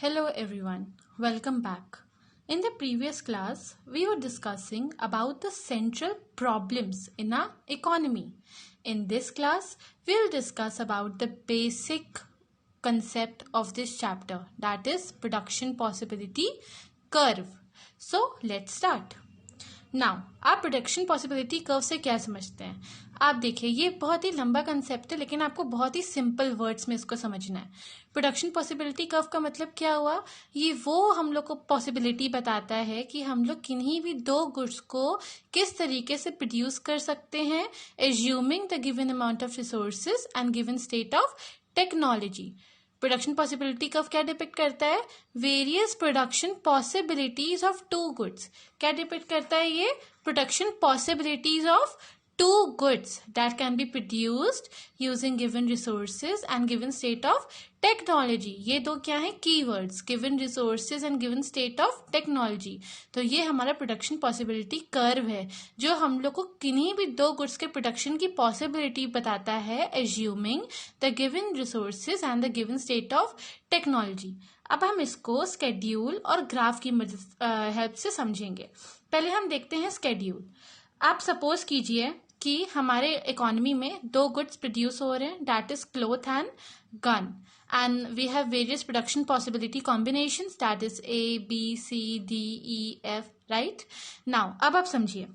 Hello everyone, welcome back. In the previous class, we were discussing about the central problems in our economy. In this class, we'll discuss about the basic concept of this chapter, that is production possibility curve. So let's start. Now आप production possibility curve से क्या समझते हैं? आप देखिए, ये बहुत ही लंबा कंसेप्ट है, लेकिन आपको बहुत ही सिंपल वर्ड्स में इसको समझना है. प्रोडक्शन पॉसिबिलिटी कर्व का मतलब क्या हुआ? ये वो हम लोग को पॉसिबिलिटी बताता है कि हम लोग किन्हीं भी दो गुड्स को किस तरीके से प्रोड्यूस कर सकते हैं, assuming the given amount of resources and given state of technology. Production possibility curve क्या डिपिक्ट करता है? Various production possibilities of two goods. क्या डिपिक्ट करता है ये? Production possibilities of two goods that can be produced using given resources and given state of technology. ये दो क्या है? keywords, given resources and given state of technology. तो ये हमारा प्रोडक्शन पॉसिबिलिटी कर्व है जो हम लोग को किन्हीं भी दो गुड्स के प्रोडक्शन की पॉसिबिलिटी बताता है, assuming the given resources and the given state of technology. अब हम इसको स्केड्यूल और ग्राफ की हेल्प से समझेंगे. पहले हम देखते हैं स्केड्यूल. आप सपोज कीजिए कि हमारे इकोनॉमी में दो गुड्स प्रोड्यूस हो रहे हैं, that is cloth and gun, and we have various production possibility combinations, that is A B C D E F, right. Now अब आप समझिए,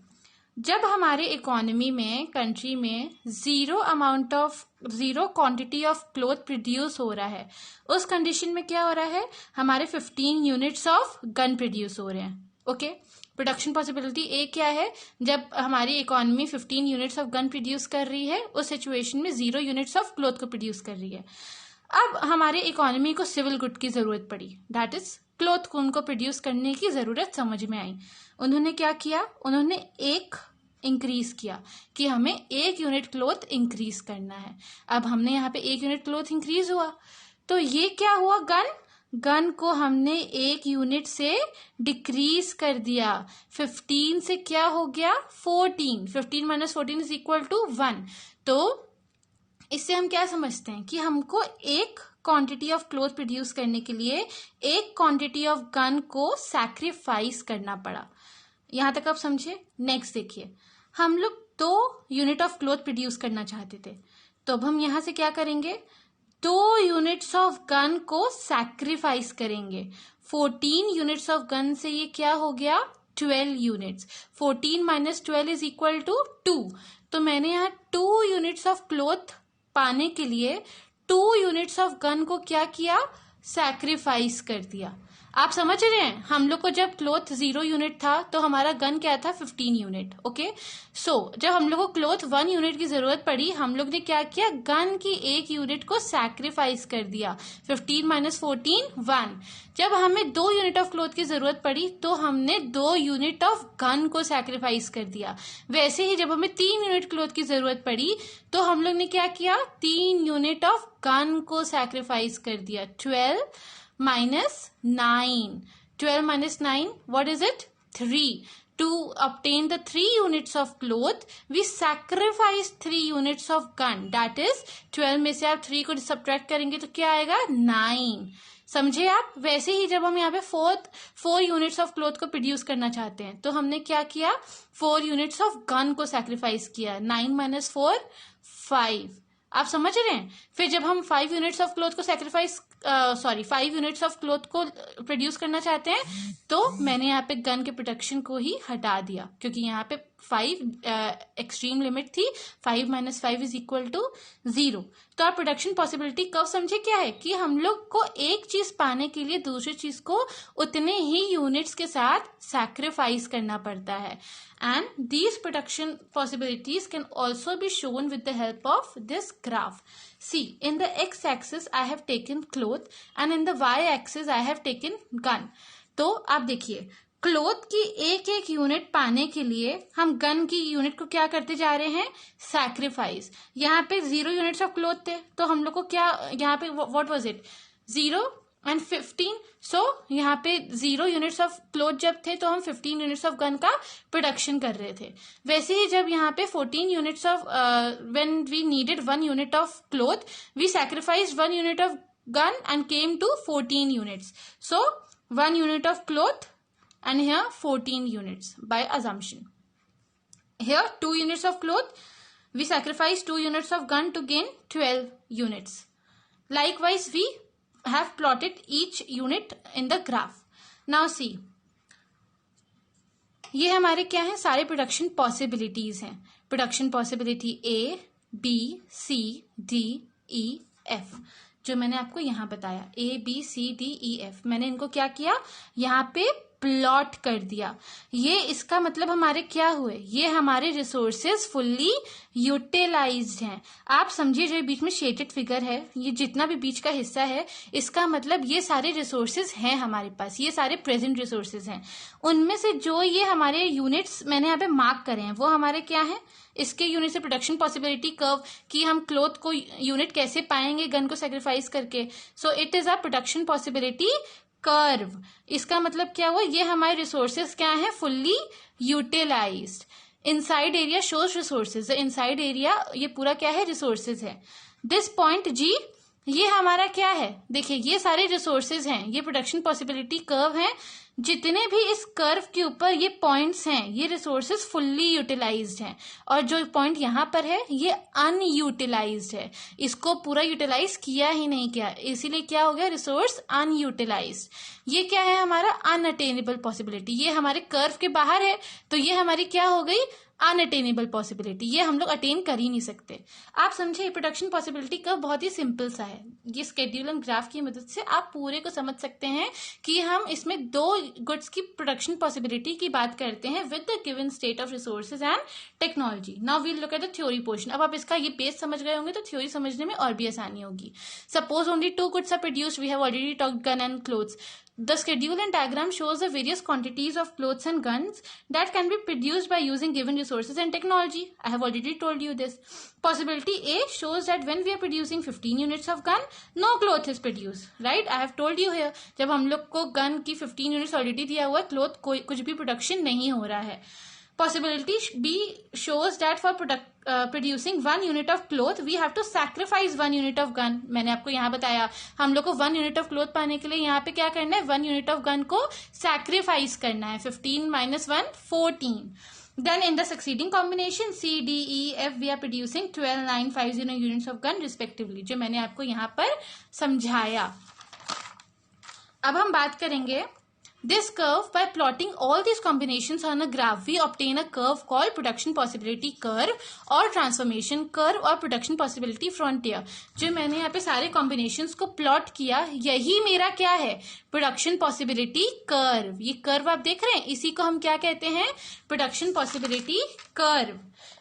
जब हमारे इकोनॉमी में, कंट्री में zero quantity of cloth produce हो रहा है, उस कंडीशन में क्या हो रहा है? हमारे 15 यूनिट्स ऑफ गन प्रोड्यूस हो रहे हैं. ओके, प्रोडक्शन पॉसिबिलिटी ए क्या है? जब हमारी economy 15 units of gun produce कर रही है, उस सिचुएशन में 0 यूनिट्स ऑफ क्लोथ को प्रोड्यूस कर रही है. अब हमारे इकोनॉमी को सिविल गुड की जरूरत पड़ी, दैट इज क्लोथ को उनको प्रोड्यूस करने की जरूरत समझ में आई. उन्होंने क्या किया? उन्होंने एक इंक्रीज किया कि हमें 1 यूनिट क्लोथ इंक्रीज करना है. अब हमने यहाँ पे 1 यूनिट क्लोथ इंक्रीज हुआ, तो ये क्या हुआ? गन को हमने 1 यूनिट से डिक्रीज कर दिया. 15 से क्या हो गया? 14. 15 माइनस 14 इज इक्वल टू 1. तो इससे हम क्या समझते हैं कि हमको एक क्वांटिटी ऑफ क्लोथ प्रोड्यूस करने के लिए एक क्वांटिटी ऑफ गन को सैक्रिफाइस करना पड़ा. यहां तक आप समझे? नेक्स्ट देखिए, हम लोग 2 यूनिट ऑफ क्लोथ प्रोड्यूस करना चाहते थे, तो अब हम यहां से क्या करेंगे? 2 यूनिट्स ऑफ गन को सैक्रिफाइस करेंगे. 14 यूनिट्स ऑफ गन से ये क्या हो गया? 12 units. 14 minus 12 is equal to 2. तो मैंने यहाँ 2 यूनिट्स ऑफ क्लोथ पाने के लिए 2 यूनिट्स ऑफ गन को क्या किया? सैक्रिफाइस कर दिया. आप समझ रहे हैं? हम लोग को जब क्लोथ 0 यूनिट था तो हमारा गन क्या था? 15 यूनिट. ओके, सो जब हम लोग को क्लोथ 1 यूनिट की जरूरत पड़ी, हम लोग ने क्या किया? गन की 1 यूनिट को सैक्रिफाइस कर दिया. 15 माइनस 14 1. जब हमें 2 यूनिट ऑफ क्लोथ की जरूरत पड़ी तो हमने 2 यूनिट ऑफ गन को सैक्रिफाइस कर दिया. वैसे ही जब हमें 3 यूनिट क्लोथ की जरूरत पड़ी तो हम लोग ने क्या किया? 3 यूनिट ऑफ गन को सैक्रिफाइस कर दिया. 12 minus 9. 12 minus 9, what is it? 3. To obtain the 3 units of cloth, we sacrifice 3 units of gun. That is, 12 में से आप 3 को subtract करेंगे तो क्या आएगा? 9. समझे आप? वैसे ही जब हम यहाँ पे 4 यूनिट्स ऑफ क्लोथ को प्रोड्यूस करना चाहते हैं तो हमने क्या किया? 4 यूनिट्स ऑफ गन को सैक्रिफाइस किया. 9 माइनस 4 5. आप समझ रहे हैं? फिर जब हम 5 यूनिट्स ऑफ क्लोथ को 5 यूनिट्स ऑफ क्लोथ को प्रोड्यूस करना चाहते हैं तो मैंने यहाँ पे गन के प्रोडक्शन को ही हटा दिया, क्योंकि यहाँ पे 5 एक्सट्रीम लिमिट थी. 5 माइनस 5 इज इक्वल टू 0. तो आप प्रोडक्शन पॉसिबिलिटी कब समझे क्या है? कि हम लोग को एक चीज पाने के लिए दूसरी चीज को उतने ही यूनिट्स के साथ सैक्रिफाइस करना पड़ता है. And these production possibilities can also be shown with the help of this graph. See, in the x-axis I have taken cloth and in the y-axis I have taken gun. तो आप देखिए, cloth की एक unit पाने के लिए हम gun की यूनिट को क्या करते जा रहे हैं? सैक्रिफाइस. यहाँ पे 0 यूनिट्स ऑफ क्लोथ थे तो हम लोग को क्या, यहाँ पे व्हाट वाज इट? 0 एंड 15. सो यहाँ पे 0 यूनिट्स ऑफ क्लोथ जब थे तो हम 15 यूनिट्स ऑफ गन का प्रोडक्शन कर रहे थे. वैसे ही जब यहाँ पे 14 units of when we needed 1 unit of cloth, we sacrificed 1 unit of gun and came to 14 units. So 1 unit of cloth and here 14 units by assumption. Here 2 units of cloth, we sacrifice 2 units of gun to gain 12 units. Likewise, we have plotted each unit in the graph. Now see, ये हमारे क्या है, सारे production possibilities हैं. Production possibility A, B, C, D, E, F, जो मैंने आपको यहाँ बताया A, B, C, D, E, F, मैंने इनको क्या किया, यहाँ पे प्लॉट कर दिया. ये इसका मतलब हमारे क्या हुए, ये हमारे रिसोर्सेज फुल्ली यूटिलाइज्ड हैं. आप समझिए, जो बीच में शेडेड फिगर है, ये जितना भी बीच का हिस्सा है, इसका मतलब ये सारे रिसोर्सेज हैं हमारे पास, ये सारे प्रेजेंट रिसोर्सेज हैं. उनमें से जो ये हमारे यूनिट्स मैंने यहाँ पे मार्क करे हैं, वो हमारे क्या है, इसके यूनिट से प्रोडक्शन पॉसिबिलिटी कर्व कि हम क्लोथ को यूनिट कैसे पाएंगे गन को सेक्रीफाइस करके. So it is a production possibility curve. इसका मतलब क्या हुआ, ये हमारे रिसोर्सेज क्या है, fully utilized. Inside area shows resources, inside area ये पूरा क्या है, रिसोर्सेज है. दिस पॉइंट G, ये हमारा क्या है, देखिए ये सारे रिसोर्सेज हैं, ये प्रोडक्शन पॉसिबिलिटी कर्व है. जितने भी इस कर्व के ऊपर ये पॉइंट्स हैं, ये रिसोर्सेज फुल्ली यूटिलाइज्ड हैं. और जो पॉइंट यहाँ पर है, ये अनयूटिलाइज्ड है, इसको पूरा यूटिलाइज किया ही नहीं किया, इसीलिए क्या हो गया, रिसोर्स अनयूटिलाइज्ड. ये क्या है, हमारा अनअटेनेबल पॉसिबिलिटी. ये हमारे कर्व के बाहर है, तो ये हमारी क्या हो गई, अनअटेनेबल पॉसिबिलिटी. ये हम लोग अटेन कर ही नहीं सकते. आप समझे, प्रोडक्शन पॉसिबिलिटी का बहुत ही सिंपल सा है. ये स्केड्यूल एंड ग्राफ की मदद से आप पूरे को समझ सकते हैं कि हम इसमें 2 गुड्स की प्रोडक्शन पॉसिबिलिटी की बात करते हैं with the given state of resources and technology. Now we'll look at the theory portion. अब आप इसका ये बेस समझ गए होंगे तो थ्योरी समझने में और भी आसानी होगी. Suppose only 2 goods are produced, we have already talked gun and cloths. The schedule and diagram shows the various quantities of clothes and guns that can be produced by using given resources and technology. I have already told you this. Possibility A shows that when we are producing 15 units of gun, no cloth is produced. Right? I have told you here. जब हम लोग को gun की 15 units already दिया हुआ है, cloth कोई कुछ भी production नहीं हो रहा है. Possibility B shows that for producing 1 unit of cloth, we have to sacrifice 1 unit of gun. मैंने आपको यहाँ बताया, हम लोग को 1 unit of cloth पाने के लिए यहाँ पे क्या करना है, 1 unit of gun को sacrifice करना है. 15 minus 1, 14. Then in the succeeding combination C, D, E, F, we are producing 12, 9, 50 units of gun respectively, जो मैंने आपको यहाँ पर समझाया. अब हम बात करेंगे this curve. By plotting all these combinations on a graph, we obtain a curve called production possibility curve or transformation curve or production possibility frontier. जो मैंने यहाँ पे सारे combinations को plot किया, यही मेरा क्या है, production possibility curve. ये curve आप देख रहे हैं, इसी को हम क्या कहते हैं, production possibility curve.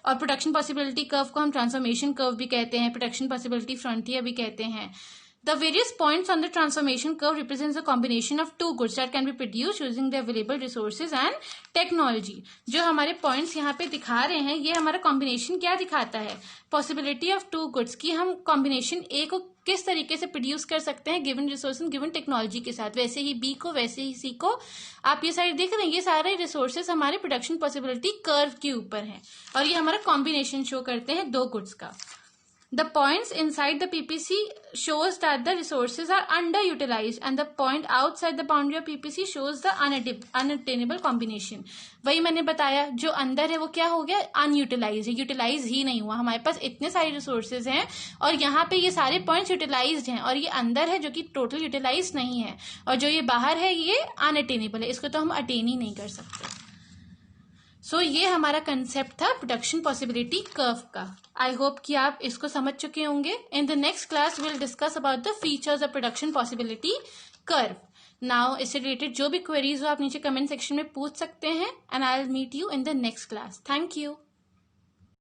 और production possibility curve को हम transformation curve भी कहते हैं, production possibility frontier भी कहते हैं. The various points on the transformation curve represents a combination of 2 goods that can be produced using the available resources and technology. जो हमारे points यहाँ पे दिखा रहे हैं, ये हमारा combination क्या दिखाता है, possibility of 2 goods की हम combination A को किस तरीके से produce कर सकते हैं given resources and given technology के साथ, वैसे ही B को, वैसे ही C को. आप ये सारे देख रहे हैं, ये सारे resources हमारे production possibility curve के ऊपर हैं और ये हमारा combination show करते हैं 2 goods का. The points inside the PPC shows that the resources are underutilized and the point outside the boundary of PPC shows the unattainable combination. वही मैंने बताया, जो अंदर है वो क्या हो गया, अनयूटिलाइज है, यूटिलाइज ही नहीं हुआ. हमारे पास इतने सारे रिसोर्सेज हैं और यहाँ पे ये सारे पॉइंट्स यूटिलाइज्ड हैं और ये अंदर है जो कि टोटल यूटिलाइज नहीं है, और जो ये बाहर है ये अनअटेनेबल है, इसको तो हम अटेन ही नहीं कर सकते. सो ये हमारा कंसेप्ट था प्रोडक्शन पॉसिबिलिटी कर्व का. आई होप कि आप इसको समझ चुके होंगे. इन the next class will discuss about the features of production possibility curve. Now इससे रिलेटेड जो भी क्वेरीज हो आप नीचे कमेंट सेक्शन में पूछ सकते हैं and I will meet you in the next class. Thank you.